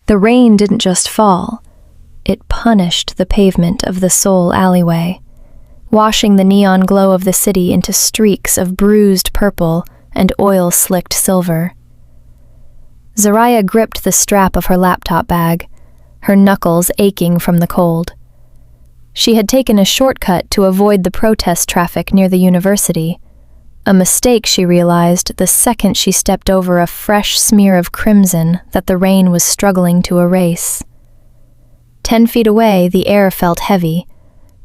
The rain didn't just fall. It punished the pavement of the Seoul alleyway, washing the neon glow of the city into streaks of bruised purple and oil-slicked silver. Zaraya gripped the strap of her laptop bag, her knuckles aching from the cold. She had taken a shortcut to avoid the protest traffic near the university, a mistake she realized the second she stepped over a fresh smear of crimson that the rain was struggling to erase. 10 feet away, the air felt heavy,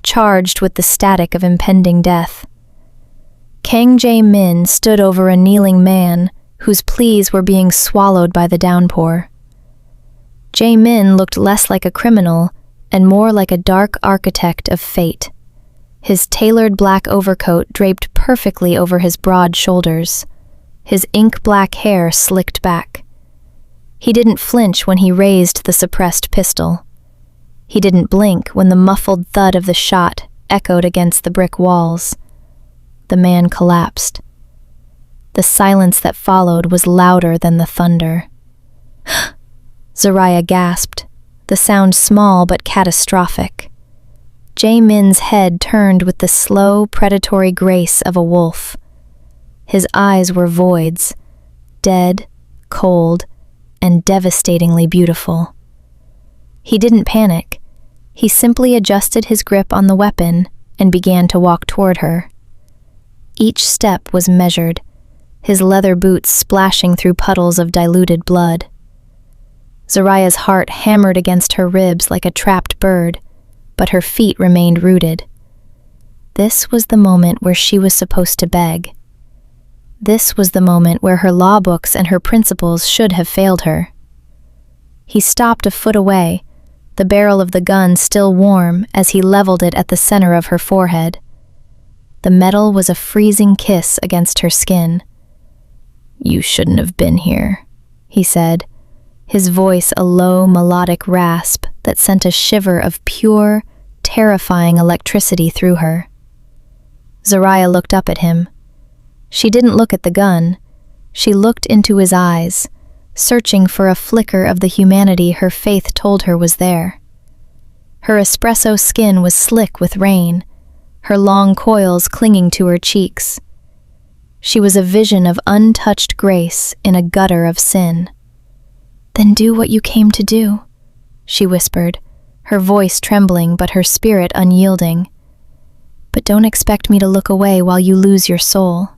charged with the static of impending death. Kang Jae-min stood over a kneeling man whose pleas were being swallowed by the downpour. Jae-min looked less like a criminal and more like a dark architect of fate, his tailored black overcoat draped perfectly over his broad shoulders, his ink-black hair slicked back. He didn't flinch when he raised the suppressed pistol. He didn't blink when the muffled thud of the shot echoed against the brick walls. The man collapsed. The silence that followed was louder than the thunder. Zaraya gasped, the sound small but catastrophic. Jae-min's head turned with the slow, predatory grace of a wolf. His eyes were voids, dead, cold, and devastatingly beautiful. He didn't panic. He simply adjusted his grip on the weapon and began to walk toward her. Each step was measured, his leather boots splashing through puddles of diluted blood. Zaraya's heart hammered against her ribs like a trapped bird, but her feet remained rooted. This was the moment where she was supposed to beg. This was the moment where her law books and her principles should have failed her. He stopped a foot away, the barrel of the gun still warm as he leveled it at the center of her forehead. The metal was a freezing kiss against her skin. "You shouldn't have been here," he said, his voice a low, melodic rasp that sent a shiver of pure, terrifying electricity through her. Zaraya looked up at him. She didn't look at the gun. She looked into his eyes, searching for a flicker of the humanity her faith told her was there. Her espresso skin was slick with rain, her long coils clinging to her cheeks. She was a vision of untouched grace in a gutter of sin. "Then do what you came to do," she whispered, her voice trembling but her spirit unyielding. "But don't expect me to look away while you lose your soul."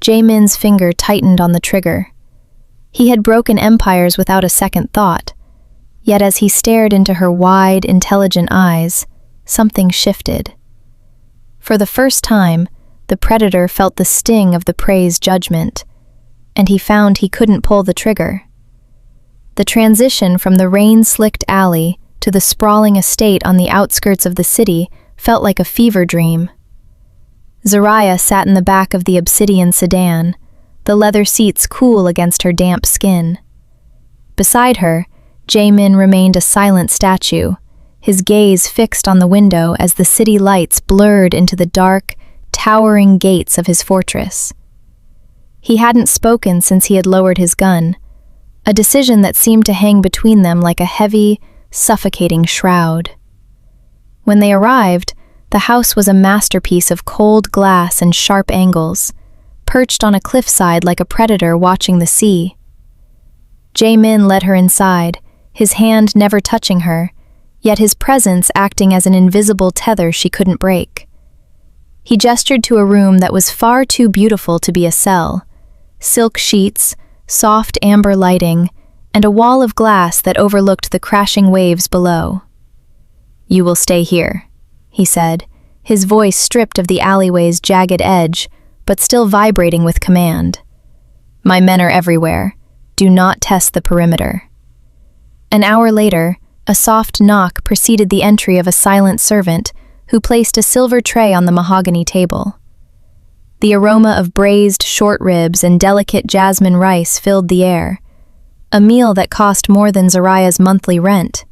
Jae-min's finger tightened on the trigger. He had broken empires without a second thought, yet as he stared into her wide, intelligent eyes, something shifted. For the first time, the predator felt the sting of the prey's judgment, and he found he couldn't pull the trigger. The transition from the rain-slicked alley to the sprawling estate on the outskirts of the city felt like a fever dream. Zaraya sat in the back of the obsidian sedan, the leather seats cool against her damp skin. Beside her, Jae-min remained a silent statue, his gaze fixed on the window as the city lights blurred into the dark, towering gates of his fortress. He hadn't spoken since he had lowered his gun, a decision that seemed to hang between them like a heavy, suffocating shroud. When they arrived, the house was a masterpiece of cold glass and sharp angles, perched on a cliffside like a predator watching the sea. Jae-min led her inside, his hand never touching her, yet his presence acting as an invisible tether she couldn't break. He gestured to a room that was far too beautiful to be a cell, silk sheets, soft amber lighting, and a wall of glass that overlooked the crashing waves below. "You will stay here," he said, his voice stripped of the alleyway's jagged edge, but still vibrating with command. "My men are everywhere. Do not test the perimeter." An hour later, a soft knock preceded the entry of a silent servant who placed a silver tray on the mahogany table. The aroma of braised short ribs and delicate jasmine rice filled the air, a meal that cost more than Zaraya's monthly rent.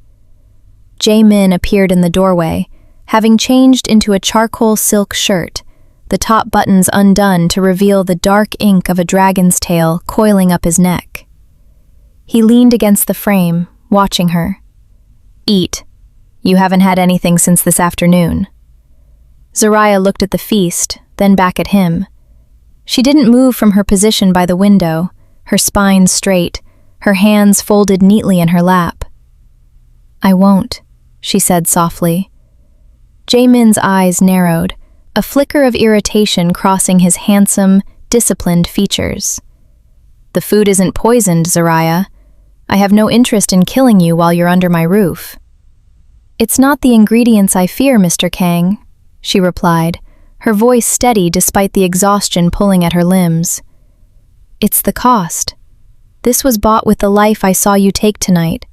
Jae-min appeared in the doorway, having changed into a charcoal silk shirt, the top buttons undone to reveal the dark ink of a dragon's tail coiling up his neck. He leaned against the frame, watching her. "Eat. You haven't had anything since this afternoon." Zariah looked at the feast, then back at him. She didn't move from her position by the window, her spine straight, her hands folded neatly in her lap. "I won't," she said softly. Jaemin's eyes narrowed, a flicker of irritation crossing his handsome, disciplined features. "The food isn't poisoned, Zariah. I have no interest in killing you while you're under my roof." "It's not the ingredients I fear, Mr. Kang," she replied, her voice steady despite the exhaustion pulling at her limbs. "It's the cost. This was bought with the life I saw you take tonight.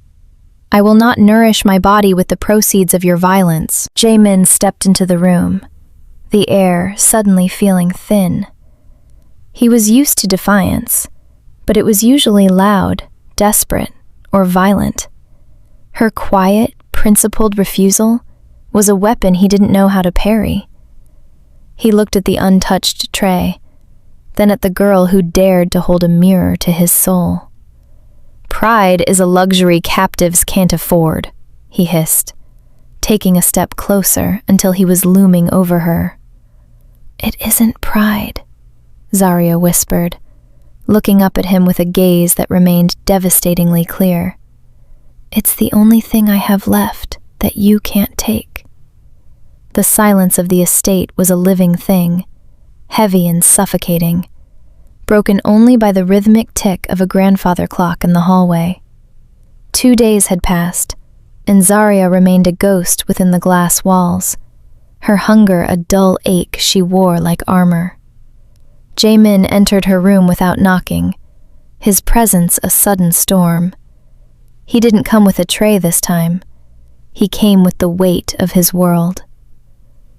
I will not nourish my body with the proceeds of your violence." Jaemin stepped into the room, the air suddenly feeling thin. He was used to defiance, but it was usually loud, desperate, or violent. Her quiet, principled refusal was a weapon he didn't know how to parry. He looked at the untouched tray, then at the girl who dared to hold a mirror to his soul. "Pride is a luxury captives can't afford," he hissed, taking a step closer until he was looming over her. "It isn't pride," Zariah whispered, looking up at him with a gaze that remained devastatingly clear. "It's the only thing I have left that you can't take." The silence of the estate was a living thing, heavy and suffocating, broken only by the rhythmic tick of a grandfather clock in the hallway. 2 days had passed, and Zariah remained a ghost within the glass walls, her hunger a dull ache she wore like armor. Jaemin entered her room without knocking, his presence a sudden storm. He didn't come with a tray this time. He came with the weight of his world.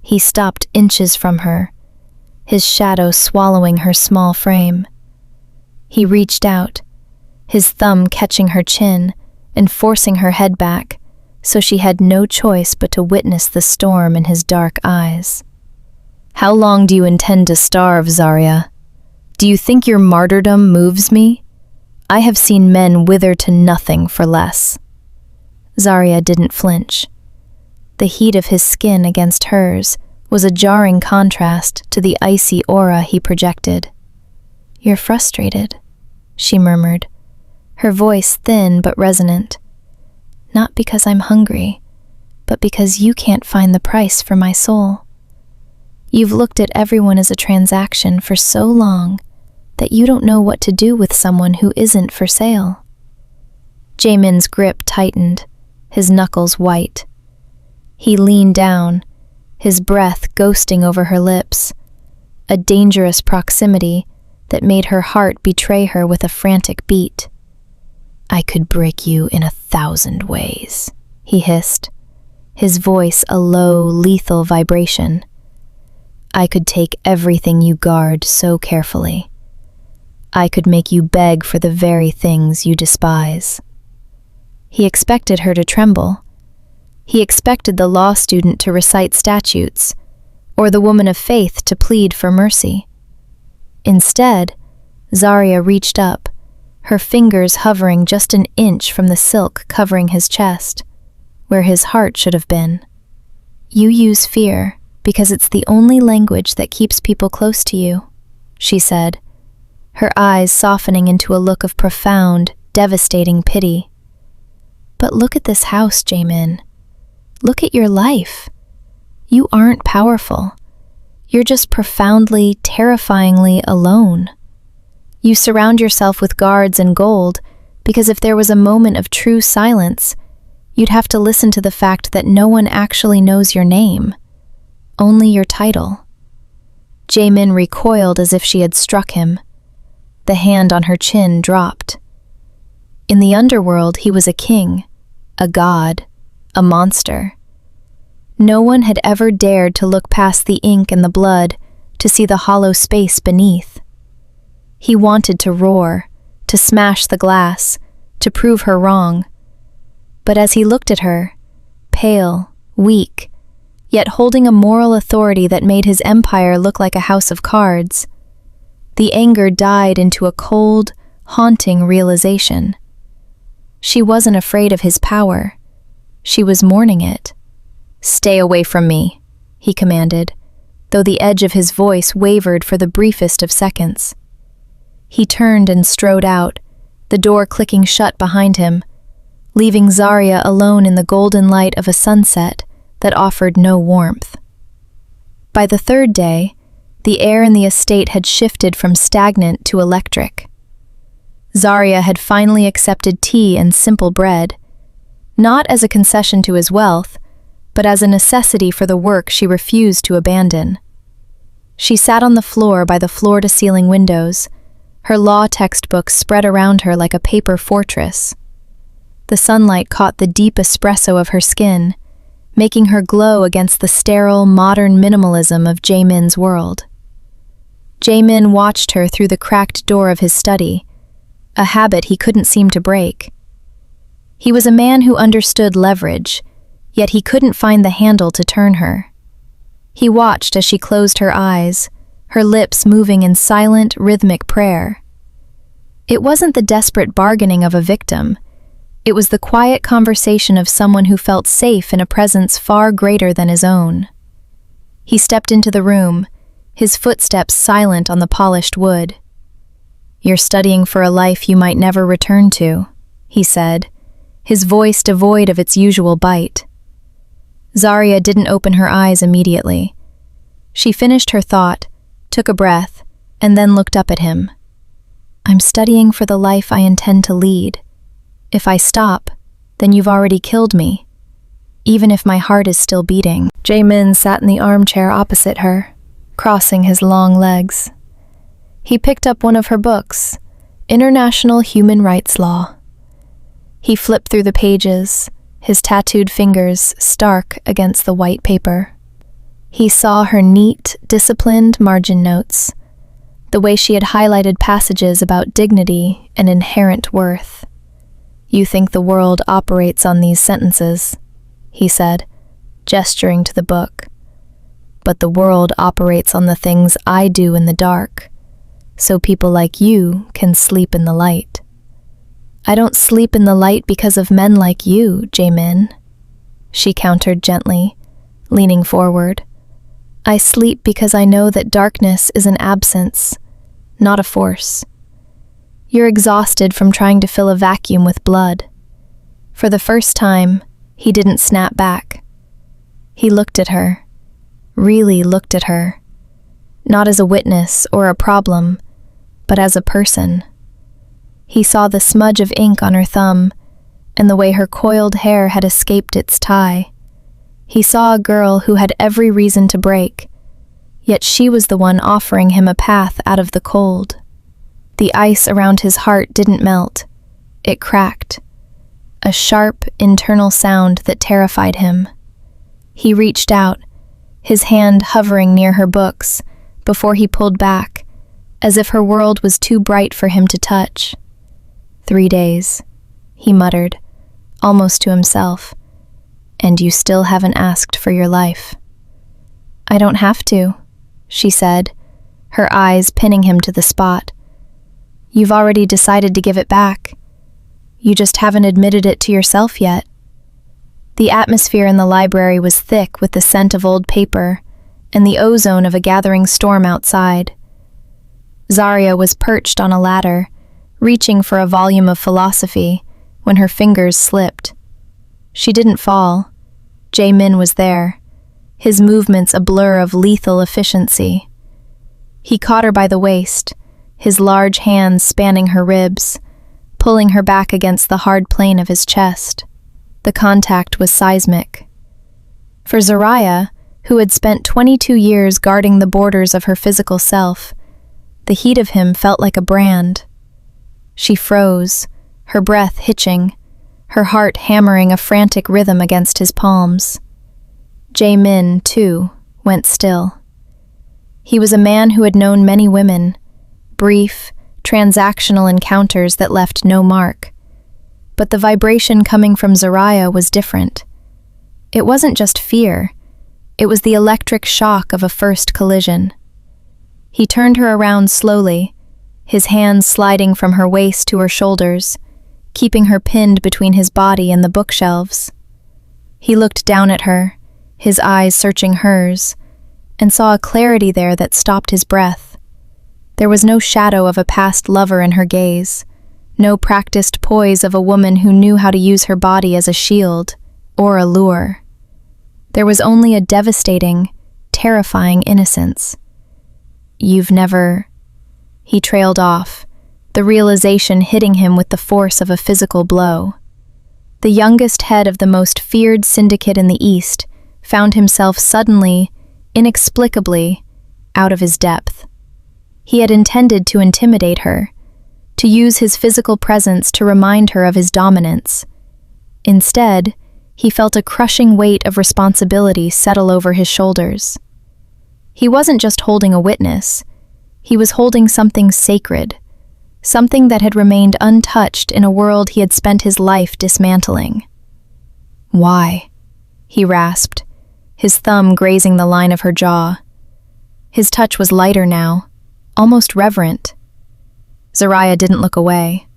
He stopped inches from her, his shadow swallowing her small frame. He reached out, his thumb catching her chin and forcing her head back, so she had no choice but to witness the storm in his dark eyes. "How long do you intend to starve, Zariah? Do you think your martyrdom moves me? I have seen men wither to nothing for less." Zariah didn't flinch. The heat of his skin against hers was a jarring contrast to the icy aura he projected. "You're frustrated," she murmured, her voice thin but resonant. "Not because I'm hungry, but because you can't find the price for my soul. You've looked at everyone as a transaction for so long that you don't know what to do with someone who isn't for sale." Jaemin's grip tightened, his knuckles white. He leaned down, his breath ghosting over her lips, a dangerous proximity that made her heart betray her with a frantic beat. "I could break you in 1,000 ways," he hissed, his voice a low, lethal vibration. "I could take everything you guard so carefully. I could make you beg for the very things you despise." He expected her to tremble. He expected the law student to recite statutes, or the woman of faith to plead for mercy. Instead, Zariah reached up, her fingers hovering just an inch from the silk covering his chest, where his heart should have been. "You use fear because it's the only language that keeps people close to you," she said, her eyes softening into a look of profound, devastating pity. "But look at this house, Jaemin. Look at your life. You aren't powerful. You're just profoundly, terrifyingly alone. You surround yourself with guards and gold because if there was a moment of true silence, you'd have to listen to the fact that no one actually knows your name, only your title." Jaemin recoiled as if she had struck him. The hand on her chin dropped. In the underworld, he was a king, a god, a monster. No one had ever dared to look past the ink and the blood to see the hollow space beneath. He wanted to roar, to smash the glass, to prove her wrong. But as he looked at her, pale, weak, yet holding a moral authority that made his empire look like a house of cards, the anger died into a cold, haunting realization. She wasn't afraid of his power. She was mourning it. "Stay away from me," he commanded, though the edge of his voice wavered for the briefest of seconds. He turned and strode out, the door clicking shut behind him, leaving Zarya alone in the golden light of a sunset that offered no warmth. By the third day, the air in the estate had shifted from stagnant to electric. Zarya had finally accepted tea and simple bread, not as a concession to his wealth, but as a necessity for the work she refused to abandon. She sat on the floor by the floor-to-ceiling windows, her law textbooks spread around her like a paper fortress. The sunlight caught the deep espresso of her skin, making her glow against the sterile, modern minimalism of Jae-min's world. Jae-min watched her through the cracked door of his study, a habit he couldn't seem to break. He was a man who understood leverage, yet he couldn't find the handle to turn her. He watched as she closed her eyes, her lips moving in silent, rhythmic prayer. It wasn't the desperate bargaining of a victim. It was the quiet conversation of someone who felt safe in a presence far greater than his own. He stepped into the room, his footsteps silent on the polished wood. "You're studying for a life you might never return to," he said, his voice devoid of its usual bite. Zarya didn't open her eyes immediately. She finished her thought, took a breath, and then looked up at him. "I'm studying for the life I intend to lead. If I stop, then you've already killed me, even if my heart is still beating." Jae-min sat in the armchair opposite her, crossing his long legs. He picked up one of her books, International Human Rights Law. He flipped through the pages, his tattooed fingers stark against the white paper. He saw her neat, disciplined margin notes, the way she had highlighted passages about dignity and inherent worth. "You think the world operates on these sentences," he said, gesturing to the book. "But the world operates on the things I do in the dark, so people like you can sleep in the light." "I don't sleep in the light because of men like you, Jae-min," she countered gently, leaning forward. "I sleep because I know that darkness is an absence, not a force. You're exhausted from trying to fill a vacuum with blood." For the first time, he didn't snap back. He looked at her, really looked at her, not as a witness or a problem, but as a person. He saw the smudge of ink on her thumb and the way her coiled hair had escaped its tie. He saw a girl who had every reason to break, yet she was the one offering him a path out of the cold. The ice around his heart didn't melt. It cracked, a sharp, internal sound that terrified him. He reached out, his hand hovering near her books, before he pulled back, as if her world was too bright for him to touch. 3 days, he muttered, almost to himself, "And you still haven't asked for your life." "I don't have to," she said, her eyes pinning him to the spot. "You've already decided to give it back. You just haven't admitted it to yourself yet." The atmosphere in the library was thick with the scent of old paper and the ozone of a gathering storm outside. Zarya was perched on a ladder, reaching for a volume of philosophy, when her fingers slipped. She didn't fall. Jae-min was there, his movements a blur of lethal efficiency. He caught her by the waist, his large hands spanning her ribs, pulling her back against the hard plane of his chest. The contact was seismic. For Zarya, who had spent 22 years guarding the borders of her physical self, the heat of him felt like a brand. She froze, her breath hitching, her heart hammering a frantic rhythm against his palms. Jae-min, too, went still. He was a man who had known many women, brief, transactional encounters that left no mark. But the vibration coming from Zarya was different. It wasn't just fear, it was the electric shock of a first collision. He turned her around slowly, his hands sliding from her waist to her shoulders, keeping her pinned between his body and the bookshelves. He looked down at her, his eyes searching hers, and saw a clarity there that stopped his breath. There was no shadow of a past lover in her gaze, no practiced poise of a woman who knew how to use her body as a shield or a lure. There was only a devastating, terrifying innocence. "You've never—" He trailed off, the realization hitting him with the force of a physical blow. The youngest head of the most feared syndicate in the East found himself suddenly, inexplicably, out of his depth. He had intended to intimidate her, to use his physical presence to remind her of his dominance. Instead, he felt a crushing weight of responsibility settle over his shoulders. He wasn't just holding a witness, he was holding something sacred, something that had remained untouched in a world he had spent his life dismantling. "Why?" he rasped, his thumb grazing the line of her jaw. His touch was lighter now, almost reverent. Zariah didn't look away.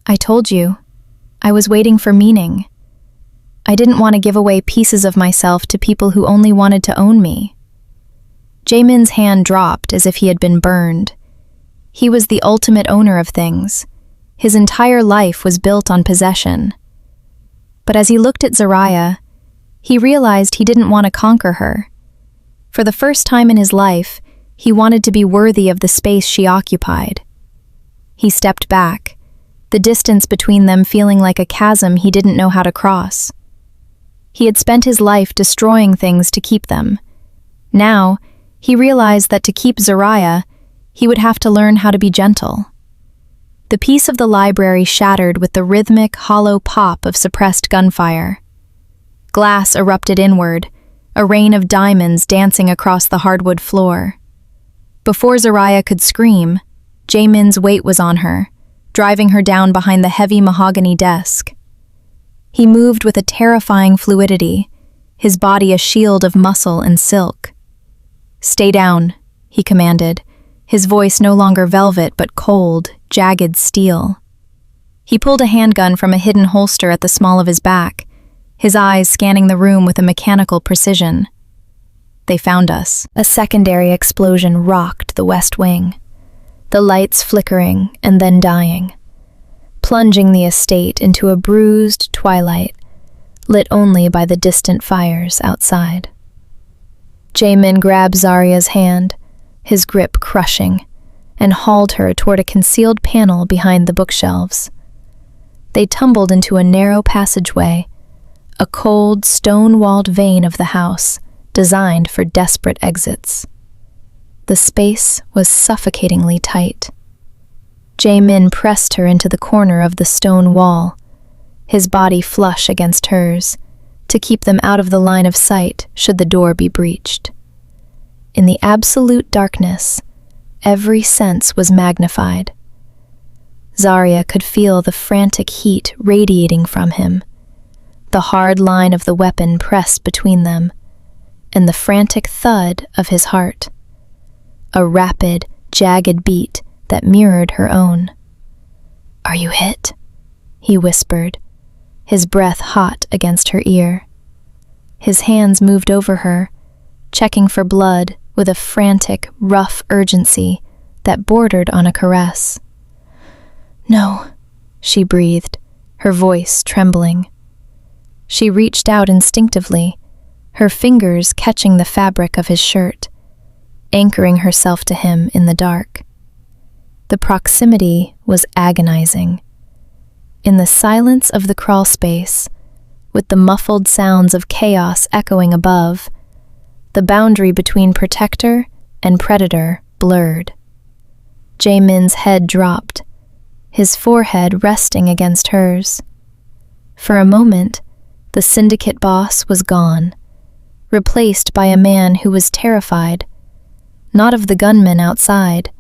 "I told you, I was waiting for meaning. I didn't want to give away pieces of myself to people who only wanted to own me." Jaemin's hand dropped as if he had been burned. He was the ultimate owner of things. His entire life was built on possession. But as he looked at Zariah, he realized he didn't want to conquer her. For the first time in his life, he wanted to be worthy of the space she occupied. He stepped back, the distance between them feeling like a chasm he didn't know how to cross. He had spent his life destroying things to keep them. Now, he realized that to keep Zariah, he would have to learn how to be gentle. The peace of the library shattered with the rhythmic, hollow pop of suppressed gunfire. Glass erupted inward, a rain of diamonds dancing across the hardwood floor. Before Zariah could scream, Jaemin's weight was on her, driving her down behind the heavy mahogany desk. He moved with a terrifying fluidity, his body a shield of muscle and silk. "Stay down," he commanded, his voice no longer velvet but cold, jagged steel. He pulled a handgun from a hidden holster at the small of his back, his eyes scanning the room with a mechanical precision. "They found us." A secondary explosion rocked the West Wing, the lights flickering and then dying, plunging the estate into a bruised twilight, lit only by the distant fires outside. Jaemin grabbed Zariah's hand, his grip crushing, and hauled her toward a concealed panel behind the bookshelves. They tumbled into a narrow passageway, a cold, stone-walled vein of the house, designed for desperate exits. The space was suffocatingly tight. Jaemin pressed her into the corner of the stone wall, his body flush against hers, to keep them out of the line of sight should the door be breached. In the absolute darkness, every sense was magnified. Zariah could feel the frantic heat radiating from him, the hard line of the weapon pressed between them, and the frantic thud of his heart. A rapid, jagged beat that mirrored her own. "Are you hit?" he whispered, his breath hot against her ear. His hands moved over her, checking for blood with a frantic, rough urgency that bordered on a caress. "No," she breathed, her voice trembling. She reached out instinctively, her fingers catching the fabric of his shirt, anchoring herself to him in the dark. The proximity was agonizing. In the silence of the crawl space, with the muffled sounds of chaos echoing above, the boundary between protector and predator blurred. Jaemin's head dropped, his forehead resting against hers. For a moment, the syndicate boss was gone, replaced by a man who was terrified, not of the gunman outside,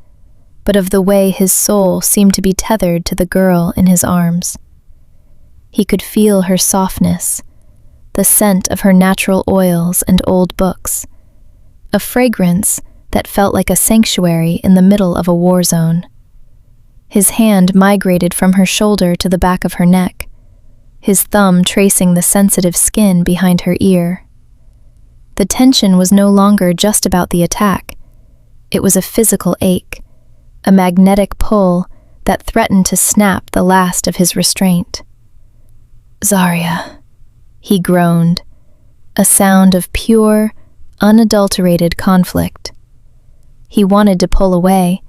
but of the way his soul seemed to be tethered to the girl in his arms. He could feel her softness, the scent of her natural oils and old books, a fragrance that felt like a sanctuary in the middle of a war zone. His hand migrated from her shoulder to the back of her neck, his thumb tracing the sensitive skin behind her ear. The tension was no longer just about the attack. It was a physical ache, a magnetic pull that threatened to snap the last of his restraint. "Zarya," he groaned, a sound of pure, unadulterated conflict. He wanted to pull away,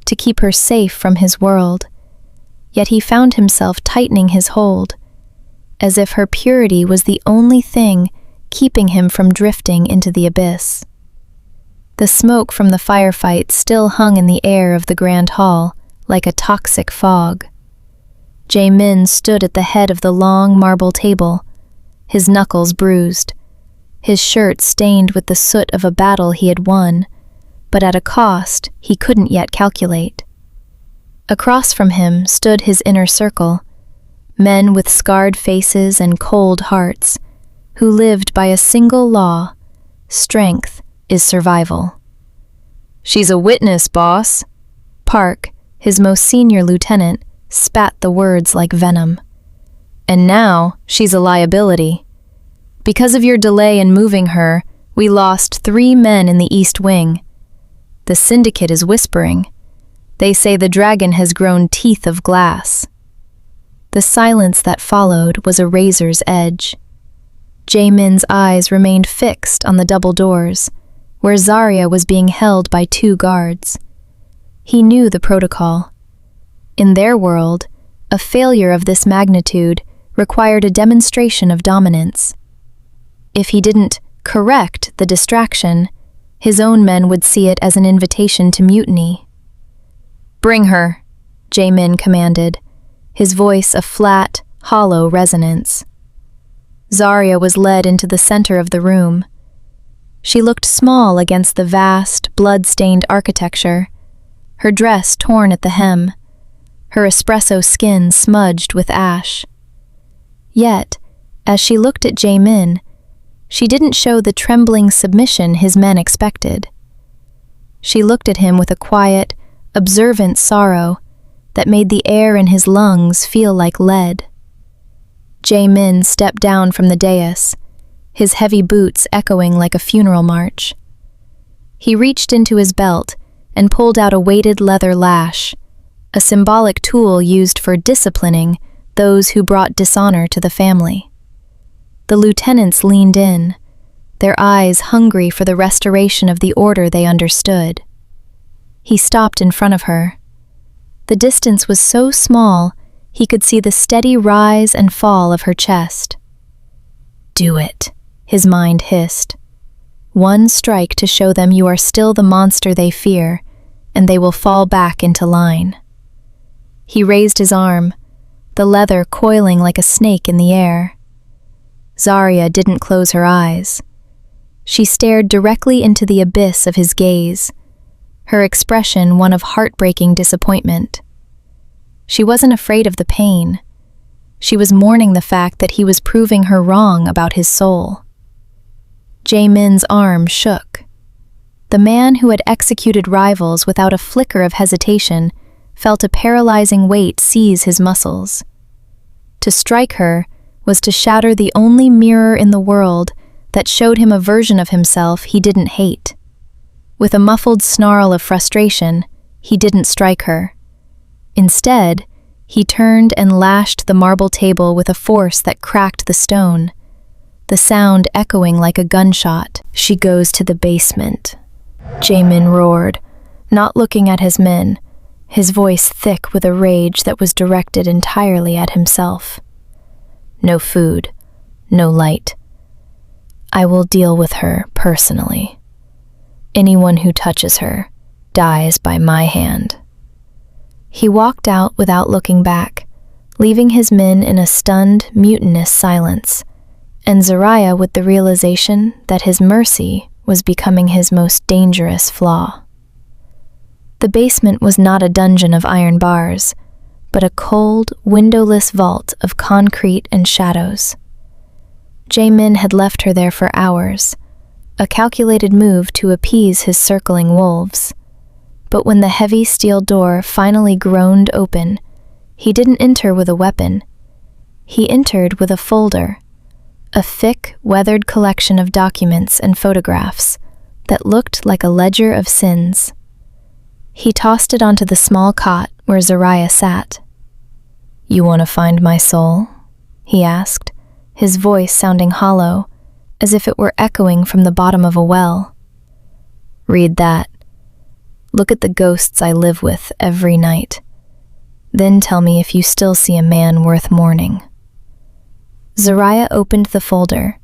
to keep her safe from his world, yet he found himself tightening his hold, as if her purity was the only thing keeping him from drifting into the abyss. The smoke from the firefight still hung in the air of the grand hall like a toxic fog. Jae-min stood at the head of the long marble table, his knuckles bruised, his shirt stained with the soot of a battle he had won, but at a cost he couldn't yet calculate. Across from him stood his inner circle, men with scarred faces and cold hearts, who lived by a single law: strength is survival. "She's a witness, boss." Park, his most senior lieutenant, spat the words like venom. "And now she's a liability. Because of your delay in moving her, we lost 3 men in the East Wing. The syndicate is whispering. They say the dragon has grown teeth of glass." The silence that followed was a razor's edge. Jae-min's eyes remained fixed on the double doors, where Zarya was being held by 2 guards. He knew the protocol. In their world, a failure of this magnitude required a demonstration of dominance. If he didn't correct the distraction, his own men would see it as an invitation to mutiny. "Bring her," Jae-min commanded, his voice a flat, hollow resonance. Zarya was led into the center of the room. She looked small against the vast, blood-stained architecture, her dress torn at the hem, her espresso skin smudged with ash. Yet, as she looked at Jae-min, she didn't show the trembling submission his men expected. She looked at him with a quiet, observant sorrow that made the air in his lungs feel like lead. Jae-min stepped down from the dais, his heavy boots echoing like a funeral march. He reached into his belt and pulled out a weighted leather lash, a symbolic tool used for disciplining those who brought dishonor to the family. The lieutenants leaned in, their eyes hungry for the restoration of the order they understood. He stopped in front of her. The distance was so small, he could see the steady rise and fall of her chest. "Do it," his mind hissed. "One strike to show them you are still the monster they fear, and they will fall back into line." He raised his arm, the leather coiling like a snake in the air. Zarya didn't close her eyes. She stared directly into the abyss of his gaze, her expression one of heartbreaking disappointment. She wasn't afraid of the pain. She was mourning the fact that he was proving her wrong about his soul. Jae-min's arm shook. The man who had executed rivals without a flicker of hesitation felt a paralyzing weight seize his muscles. To strike her was to shatter the only mirror in the world that showed him a version of himself he didn't hate. With a muffled snarl of frustration, he didn't strike her. Instead, he turned and lashed the marble table with a force that cracked the stone, the sound echoing like a gunshot. "She goes to the basement," Jae-min roared, not looking at his men, his voice thick with a rage that was directed entirely at himself. "No food, no light. I will deal with her personally. Anyone who touches her dies by my hand." He walked out without looking back, leaving his men in a stunned, mutinous silence, and Zarya with the realization that his mercy was becoming his most dangerous flaw. The basement was not a dungeon of iron bars, but a cold, windowless vault of concrete and shadows. Jae-min had left her there for hours, a calculated move to appease his circling wolves. But when the heavy steel door finally groaned open, he didn't enter with a weapon. He entered with a folder, a thick, weathered collection of documents and photographs that looked like a ledger of sins. He tossed it onto the small cot where Zariah sat. "You want to find my soul?" he asked, his voice sounding hollow, as if it were echoing from the bottom of a well. "Read that. Look at the ghosts I live with every night. Then tell me if you still see a man worth mourning." Zariah opened the folder.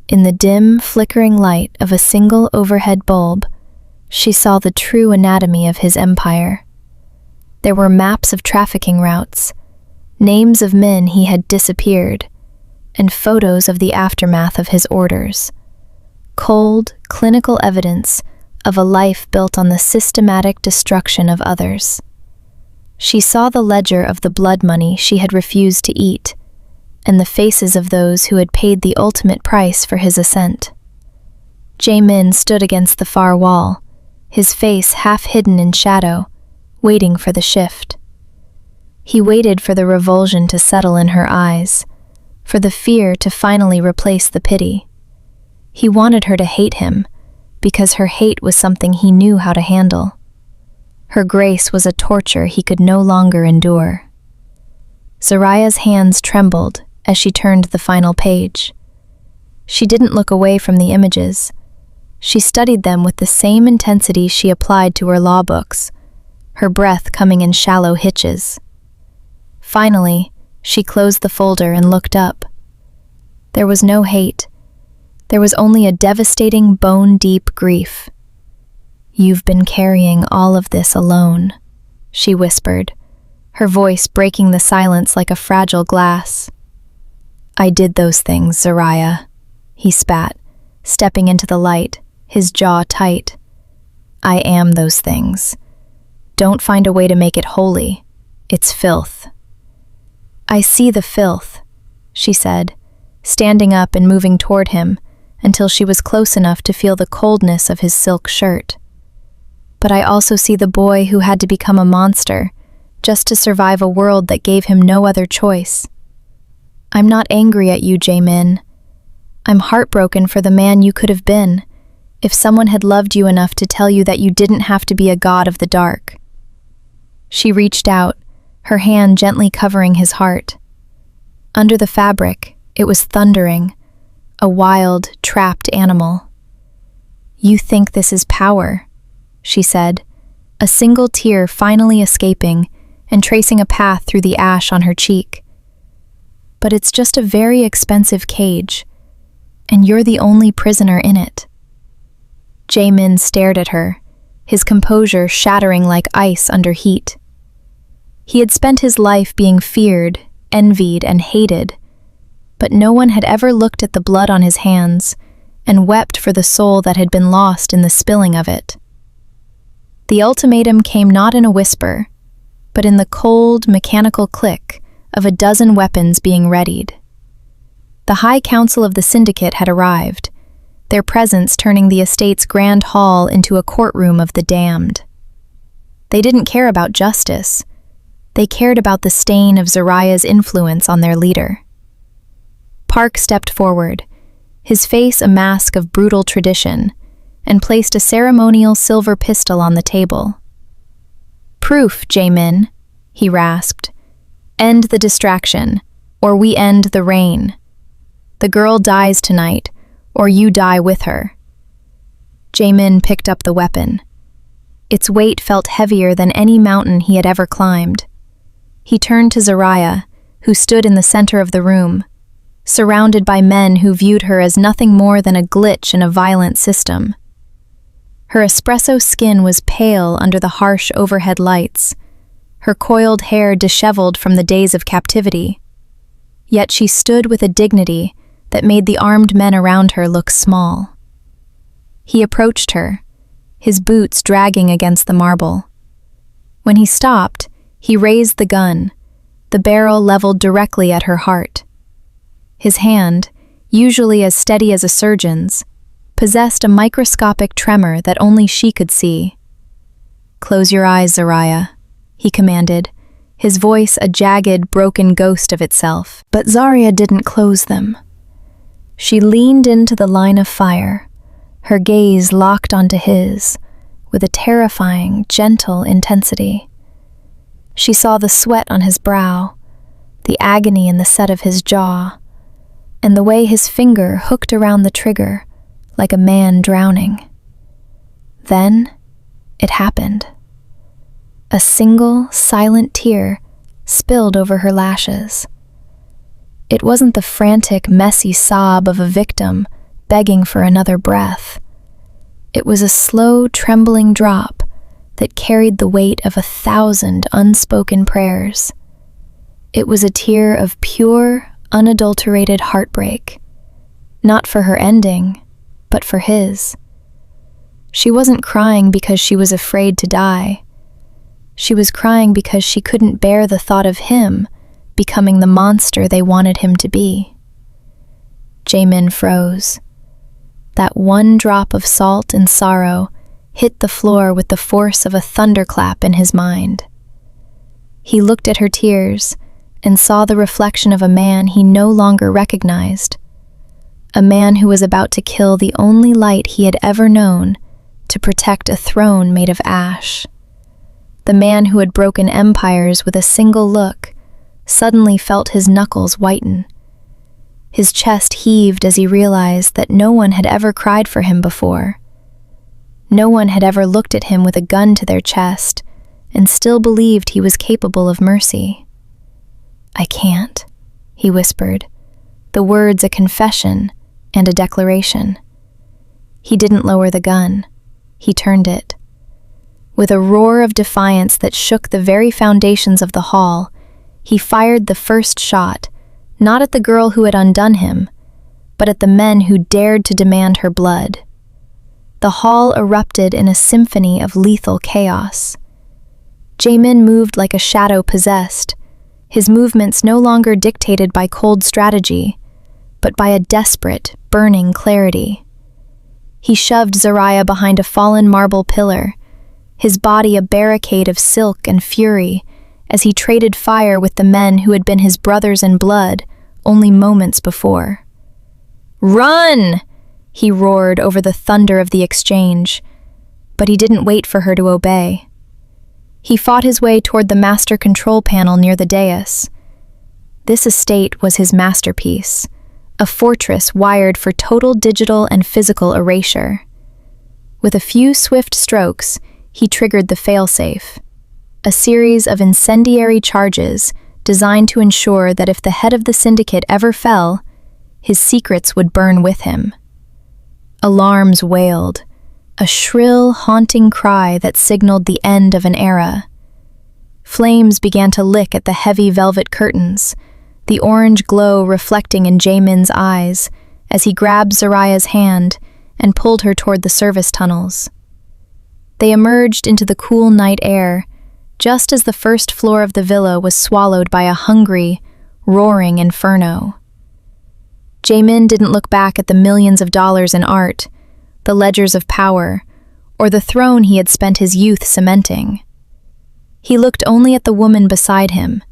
In the dim, flickering light of a single overhead bulb, she saw the true anatomy of his empire. There were maps of trafficking routes, names of men he had disappeared, and photos of the aftermath of his orders. Cold, clinical evidence of a life built on the systematic destruction of others. She saw the ledger of the blood money she had refused to eat, and the faces of those who had paid the ultimate price for his ascent. Jae-min stood against the far wall, his face half hidden in shadow, waiting for the shift. He waited for the revulsion to settle in her eyes, for the fear to finally replace the pity. He wanted her to hate him, because her hate was something he knew how to handle. Her grace was a torture he could no longer endure. Zariah's hands trembled as she turned the final page. She didn't look away from the images. She studied them with the same intensity she applied to her law books, her breath coming in shallow hitches. Finally, she closed the folder and looked up. There was no hate. There was only a devastating, bone-deep grief. "You've been carrying all of this alone," she whispered, her voice breaking the silence like a fragile glass. "I did those things, Zariah," he spat, stepping into the light, his jaw tight. "I am those things. Don't find a way to make it holy. It's filth." "I see the filth," she said, standing up and moving toward him until she was close enough to feel the coldness of his silk shirt. "But I also see the boy who had to become a monster just to survive a world that gave him no other choice. I'm not angry at you, Jae-min. I'm heartbroken for the man you could have been if someone had loved you enough to tell you that you didn't have to be a god of the dark." She reached out, her hand gently covering his heart. Under the fabric, it was thundering, a wild, trapped animal. "You think this is power," she said, a single tear finally escaping and tracing a path through the ash on her cheek. "But it's just a very expensive cage, and you're the only prisoner in it." Jae-min stared at her, his composure shattering like ice under heat. He had spent his life being feared, envied, and hated, but no one had ever looked at the blood on his hands and wept for the soul that had been lost in the spilling of it. The ultimatum came not in a whisper, but in the cold, mechanical click of a dozen weapons being readied. The High Council of the Syndicate had arrived, their presence turning the estate's grand hall into a courtroom of the damned. They didn't care about justice. They cared about the stain of Zariah's influence on their leader. Park stepped forward, his face a mask of brutal tradition, and placed a ceremonial silver pistol on the table. "Proof, Jae-min," he rasped. "End the distraction, or we end the reign. The girl dies tonight, or you die with her." Jae-min picked up the weapon. Its weight felt heavier than any mountain he had ever climbed. He turned to Zariah, who stood in the center of the room, surrounded by men who viewed her as nothing more than a glitch in a violent system. Her espresso skin was pale under the harsh overhead lights, her coiled hair disheveled from the days of captivity. Yet she stood with a dignity that made the armed men around her look small. He approached her, his boots dragging against the marble. When he stopped, he raised the gun, the barrel leveled directly at her heart. His hand, usually as steady as a surgeon's, possessed a microscopic tremor that only she could see. "Close your eyes, Zarya," he commanded, his voice a jagged, broken ghost of itself. But Zarya didn't close them. She leaned into the line of fire, her gaze locked onto his, with a terrifying, gentle intensity. She saw the sweat on his brow, the agony in the set of his jaw, and the way his finger hooked around the trigger like a man drowning. Then it happened. A single, silent tear spilled over her lashes. It wasn't the frantic, messy sob of a victim begging for another breath. It was a slow, trembling drop that carried the weight of 1,000 unspoken prayers. It was a tear of pure, unadulterated heartbreak, not for her ending, but for his. She wasn't crying because she was afraid to die. She was crying because she couldn't bear the thought of him becoming the monster they wanted him to be. Jae-min froze. That one drop of salt and sorrow hit the floor with the force of a thunderclap in his mind. He looked at her tears and saw the reflection of a man he no longer recognized, a man who was about to kill the only light he had ever known to protect a throne made of ash. The man who had broken empires with a single look suddenly felt his knuckles whiten. His chest heaved as he realized that no one had ever cried for him before. No one had ever looked at him with a gun to their chest and still believed he was capable of mercy. "I can't," he whispered, the words a confession and a declaration. He didn't lower the gun. He turned it. With a roar of defiance that shook the very foundations of the hall, he fired the first shot, not at the girl who had undone him, but at the men who dared to demand her blood. The hall erupted in a symphony of lethal chaos. Jae-min moved like a shadow possessed, his movements no longer dictated by cold strategy, but by a desperate, burning clarity. He shoved Zarya behind a fallen marble pillar, his body a barricade of silk and fury, as he traded fire with the men who had been his brothers in blood only moments before. "Run!" he roared over the thunder of the exchange, but he didn't wait for her to obey. He fought his way toward the master control panel near the dais. This estate was his masterpiece, a fortress wired for total digital and physical erasure. With a few swift strokes, he triggered the failsafe, a series of incendiary charges designed to ensure that if the head of the syndicate ever fell, his secrets would burn with him. Alarms wailed, a shrill, haunting cry that signaled the end of an era. Flames began to lick at the heavy velvet curtains, the orange glow reflecting in Jae-min's eyes as he grabbed Zarya's hand and pulled her toward the service tunnels. They emerged into the cool night air, just as the first floor of the villa was swallowed by a hungry, roaring inferno. Jae-min didn't look back at the millions of dollars in art, the ledgers of power, or the throne he had spent his youth cementing. He looked only at the woman beside him,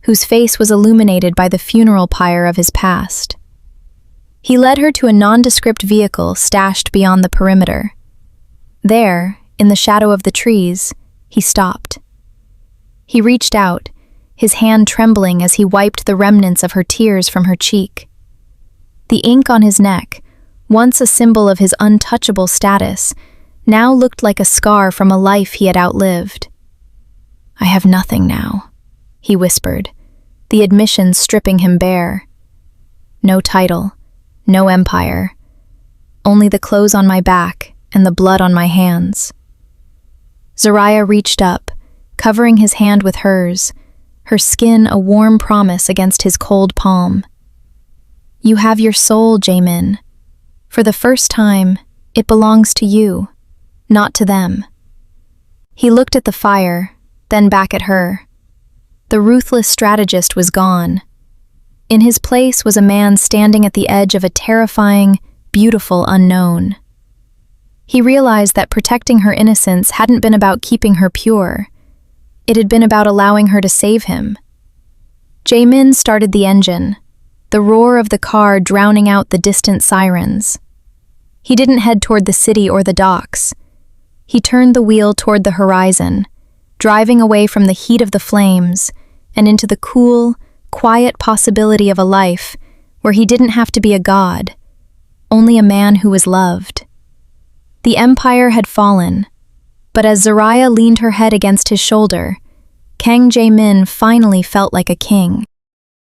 whose face was illuminated by the funeral pyre of his past. He led her to a nondescript vehicle stashed beyond the perimeter. There, in the shadow of the trees, he stopped. He reached out, his hand trembling as he wiped the remnants of her tears from her cheek. The ink on his neck, once a symbol of his untouchable status, now looked like a scar from a life he had outlived. "I have nothing now," he whispered, the admission stripping him bare. "No title, no empire, only the clothes on my back and the blood on my hands." Zarya reached up, covering his hand with hers, her skin a warm promise against his cold palm. "You have your soul, Jae-min. For the first time, it belongs to you, not to them." He looked at the fire, then back at her. The ruthless strategist was gone. In his place was a man standing at the edge of a terrifying, beautiful unknown. He realized that protecting her innocence hadn't been about keeping her pure. It had been about allowing her to save him. Jae-min started the engine, the roar of the car drowning out the distant sirens. He didn't head toward the city or the docks. He turned the wheel toward the horizon, driving away from the heat of the flames and into the cool, quiet possibility of a life where he didn't have to be a god, only a man who was loved. The empire had fallen, but as Zaraya leaned her head against his shoulder, Kang Jae-min finally felt like a king.